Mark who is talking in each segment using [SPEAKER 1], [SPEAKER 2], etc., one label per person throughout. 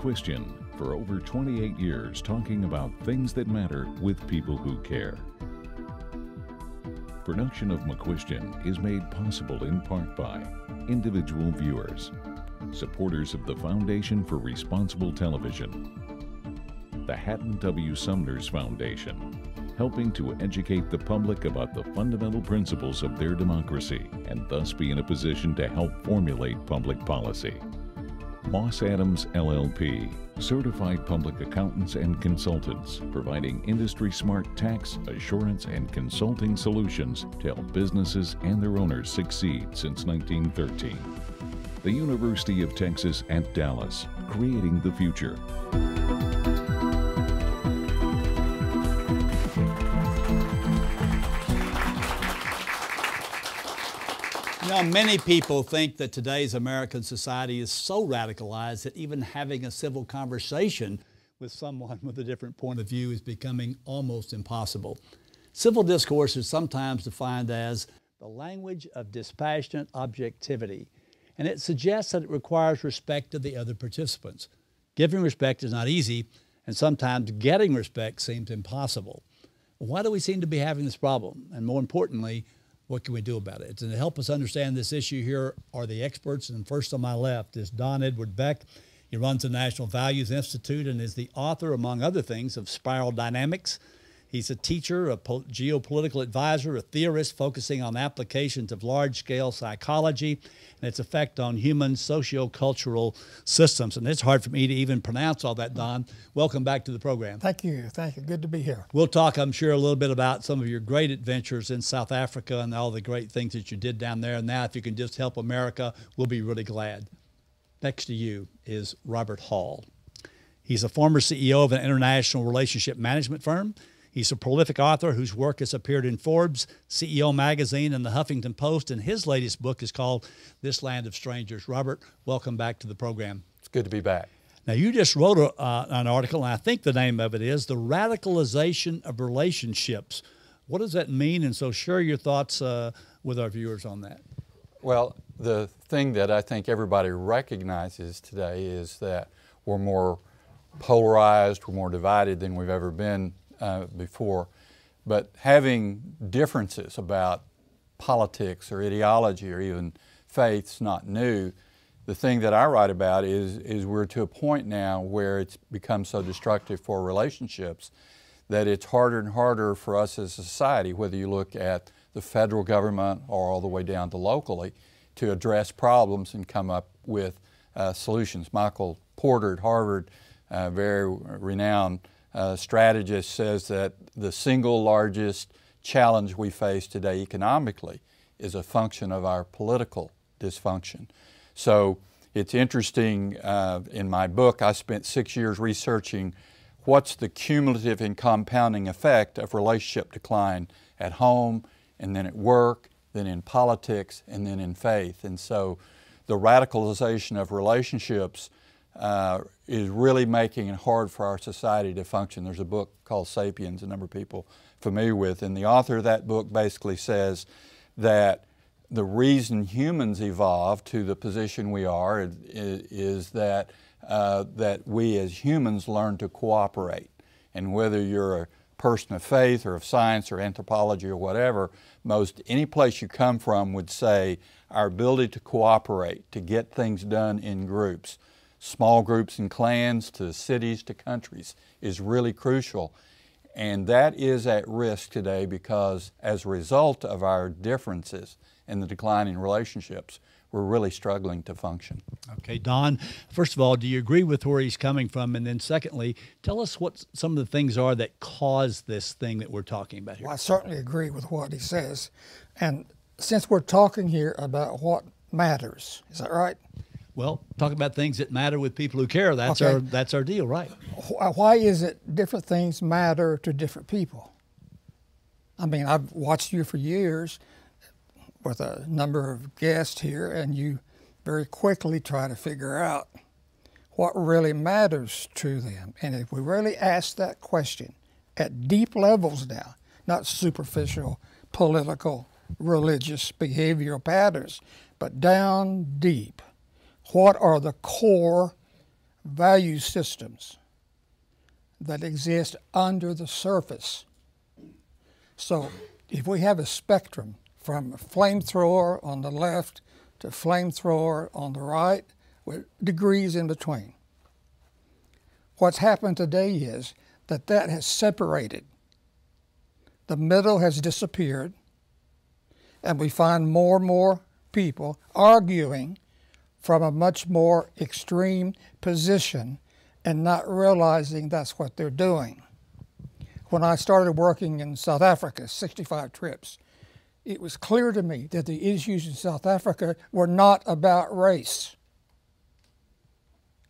[SPEAKER 1] McQuestion for over 28 years, talking about things that matter with people who care. Production of McQuestion is made possible in part by individual viewers, supporters of the Foundation for Responsible Television, the Hatton W. Sumner's Foundation, helping to educate the public about the fundamental principles of their democracy and thus be in a position to help formulate public policy. Moss Adams LLP, certified public accountants and consultants, providing industry-smart tax, assurance, and consulting solutions to help businesses and their owners succeed since 1913. The University of Texas at Dallas, creating the future.
[SPEAKER 2] You know, many people think that today's American society is so radicalized that even having a civil conversation with someone with a different point of view is becoming almost impossible. Civil discourse is sometimes defined as the language of dispassionate objectivity, and it suggests that it requires respect of the other participants. Giving respect is not easy, and sometimes getting respect seems impossible. Why do we seem to be having this problem? And more importantly, what can we do about it? And to help us understand this issue, here are the experts. And first on my left is Don Edward Beck. He runs the National Values Institute and is the author, among other things, of Spiral Dynamics. He's a teacher, a geopolitical advisor, a theorist focusing on applications of large-scale psychology and its effect on human socio-cultural systems. And it's hard for me to even pronounce all that, Don. Welcome back to the program.
[SPEAKER 3] Thank you. Thank you. Good to be here.
[SPEAKER 2] We'll talk, I'm sure, a little bit about some of your great adventures in South Africa and all the great things that you did down there. And now, if you can just help America, we'll be really glad. Next to you is Robert Hall. He's a former CEO of an international relationship management firm. He's a prolific author whose work has appeared in Forbes, CEO Magazine, and the Huffington Post, and his latest book is called This Land of Strangers. Robert, welcome back to the program.
[SPEAKER 4] It's good to be back.
[SPEAKER 2] Now, you just wrote an article, and I think the name of it is The Radicalization of Relationships. What does that mean? And so share your thoughts with our viewers on that.
[SPEAKER 4] Well, the thing that I think everybody recognizes today is that we're more polarized, we're more divided than we've ever been before, but having differences about politics or ideology or even faith's not new. The thing that I write about is we're to a point now where it's become so destructive for relationships that it's harder and harder for us as a society, whether you look at the federal government or all the way down to locally, to address problems and come up with solutions. Michael Porter at Harvard, very renowned strategist, says that the single largest challenge we face today economically is a function of our political dysfunction. So it's interesting, in my book I spent 6 years researching what's the cumulative and compounding effect of relationship decline at home and then at work, then in politics, and then in faith. And so the radicalization of relationships is really making it hard for our society to function. There's a book called Sapiens, a number of people familiar with, and the author of that book basically says that the reason humans evolved to the position we are is that we as humans learn to cooperate. And whether you're a person of faith or of science or anthropology or whatever, most any place you come from would say our ability to cooperate, to get things done in groups, small groups and clans to cities to countries, is really crucial. And that is at risk today because as a result of our differences and the decline in relationships, we're really struggling to function.
[SPEAKER 2] Okay, Don, first of all, do you agree with where he's coming from? And then secondly, tell us what some of the things are that cause this thing that we're talking about here.
[SPEAKER 3] Well, I certainly agree with what he says. And since we're talking here about what matters, is that right?
[SPEAKER 2] Well, talk about things that matter with people who care. That's our deal, right?
[SPEAKER 3] Why is it different things matter to different people? I mean, I've watched you for years with a number of guests here, and you very quickly try to figure out what really matters to them. And if we really ask that question at deep levels now, not superficial, political, religious, behavioral patterns, but down deep, what are the core value systems that exist under the surface. So if we have a spectrum from a flamethrower on the left to flamethrower on the right, with degrees in between, what's happened today is that has separated. The middle has disappeared, and we find more and more people arguing from a much more extreme position and not realizing that's what they're doing. When I started working in South Africa, 65 trips, it was clear to me that the issues in South Africa were not about race.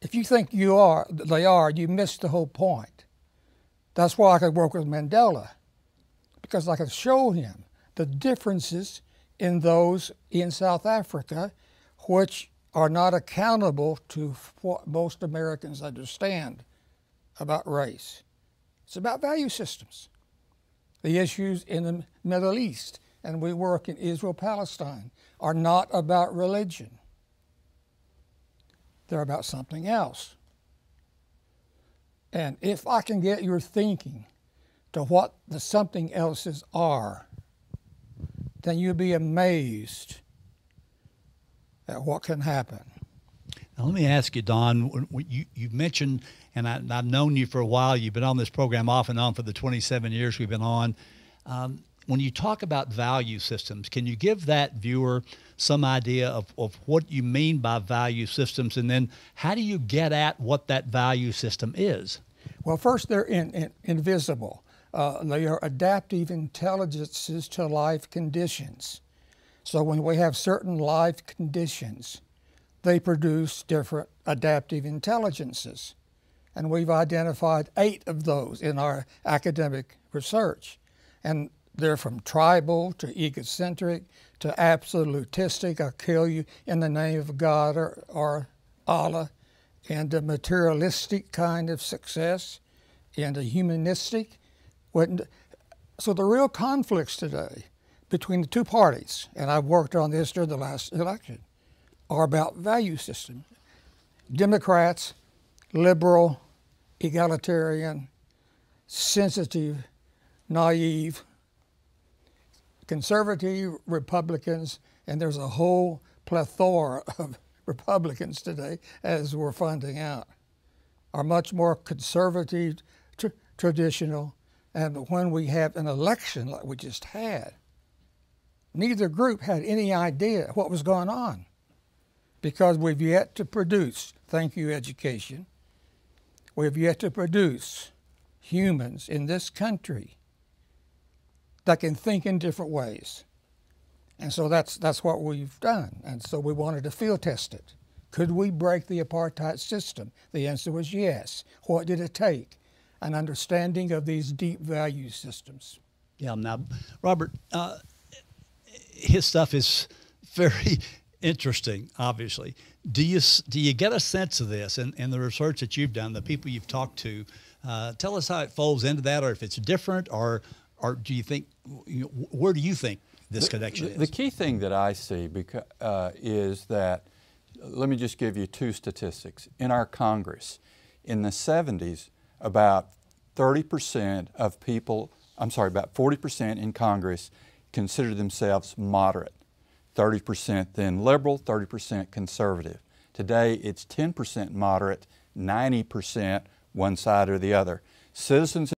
[SPEAKER 3] If you think they are, you missed the whole point. That's why I could work with Mandela, because I could show him the differences in those in South Africa, which are not accountable to what most Americans understand about race. It's about value systems. The issues in the Middle East, and we work in Israel-Palestine, are not about religion. They're about something else. And if I can get your thinking to what the something else's are, then you'll be amazed at what can happen.
[SPEAKER 2] Now, let me ask you, Don, you've mentioned, and I've known you for a while, you've been on this program off and on for the 27 years we've been on. When you talk about value systems, can you give that viewer some idea of what you mean by value systems, and then how do you get at what that value system is?
[SPEAKER 3] Well, first, they're invisible. They are adaptive intelligences to life conditions. So when we have certain life conditions, they produce different adaptive intelligences. And we've identified 8 of those in our academic research. And they're from tribal to egocentric to absolutistic, I'll kill you in the name of God or Allah, and a materialistic kind of success, and a humanistic. So the real conflicts today between the two parties, and I've worked on this during the last election, are about value system. Democrats, liberal, egalitarian, sensitive, naive, conservative Republicans, and there's a whole plethora of Republicans today, as we're finding out, are much more conservative, traditional, and when we have an election like we just had, neither group had any idea what was going on, because we've yet to produce, thank you education, we've yet to produce humans in this country that can think in different ways. And so that's what we've done. And so we wanted to field test it. Could we break the apartheid system? The answer was yes. What did it take? An understanding of these deep value systems.
[SPEAKER 2] Yeah, now, Robert, his stuff is very interesting, obviously. Do you get a sense of this in the research that you've done, the people you've talked to? Tell us how it folds into that, or if it's different, or do you think, where do you think this connection is?
[SPEAKER 4] The key thing that I see is that, let me just give you 2 statistics. In our Congress, in the 70s, about 30% of people, about 40% in Congress considered themselves moderate. 30% then liberal, 30% conservative. Today it's 10% moderate, 90% one side or the other. Citizens